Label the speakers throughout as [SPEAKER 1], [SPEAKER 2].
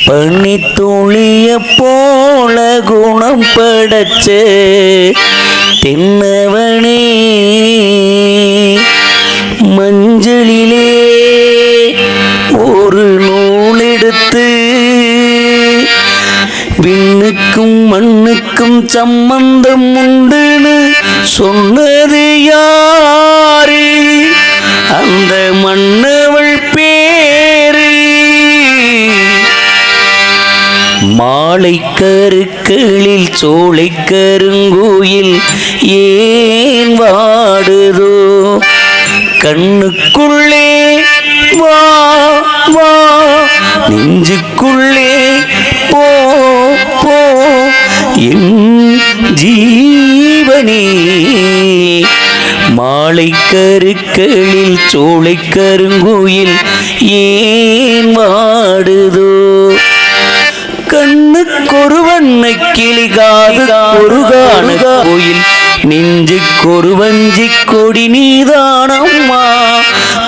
[SPEAKER 1] பனித்துளிய போல குணம் படைச்ச தென்னவனே மஞ்சளிலே ஒரு நூல் எடுத்து விண்ணுக்கும் மண்ணுக்கும் சம்பந்தம் உண்டுன்னு சொன்னது யாரு? அந்த மன்னவள் பேரு மாலை கருக்களில் சோலை கருங்கோயில் ஏன் வாடுதோ? கண்ணுக்குள்ளே வா வா, நெஞ்சுக்குள்ளே போ போ என் ஜீவனே. மாலை கருக்களில் சோலை கருங்கோயில் ஏன் வாடுதோ? கண்ணுக்கொரு வண்ண கிளி, காது ஒரு காண கோயில், நெஞ்சுக்கொரு வஞ்சி கொடி நீதானம்மா.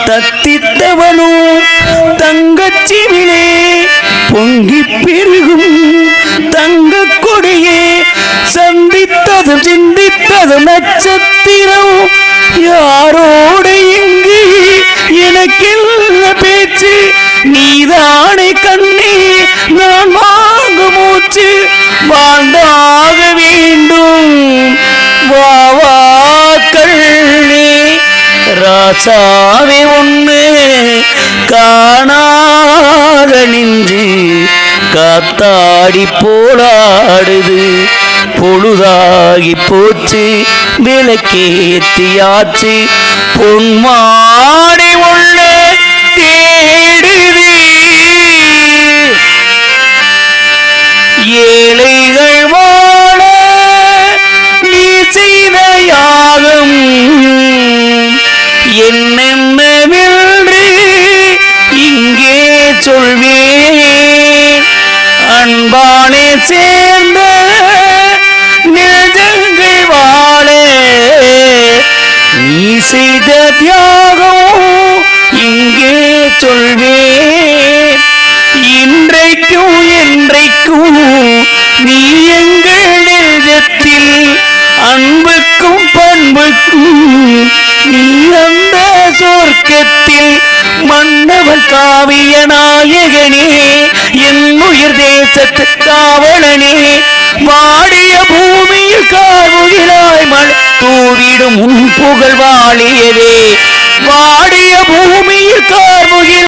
[SPEAKER 1] தத்தித்தவனும் தங்கச்சிவிலே பொங்கி பெருகும் தங்க கொடியே, சந்தித்ததும் சிந்தித்ததும் நட்சத்திரம் யாரோடு இங்கு எனக்கெல்ல பேச்சு? நீதானே கண்ணே நான் வாங்கு மூச்சு, வாழ்ந்தாக வேண்டும் வாவா கண்ணே. ராசாவே ஒண்ணு காணாத நெஞ்சு காத்தாடி போராடுது, பொழுதாகி போச்சு விளக்கேத்தியாச்சு, பொன்மாடி ஒண்ணு தேடுது. ஏழைகள் வாழ நீ செய்த யாகம் என்னென்னவென்று இங்கே சொல்வேன். அன்பானே சேர்ந்த நெஞ்சங்கள் வாழ நீ செய்த தியாகம் இங்கே சொல்வேன். இன்றைக்கும் என்றைக்கும் நீ எங்கள் நெஞ்சத்தில், அன்புக்கும் பண்புக்கும் நீ அந்த சொர்க்கத்தில். மன்னவன் காவிய நாயகனே, என் உயிர் தேசத்து காவலனே, வாடிய பூமியில் கார்முகிலாய் மழை தூவிடும் உன் புகழ் வாழியவே. வாடிய பூமியில் கார்முகில்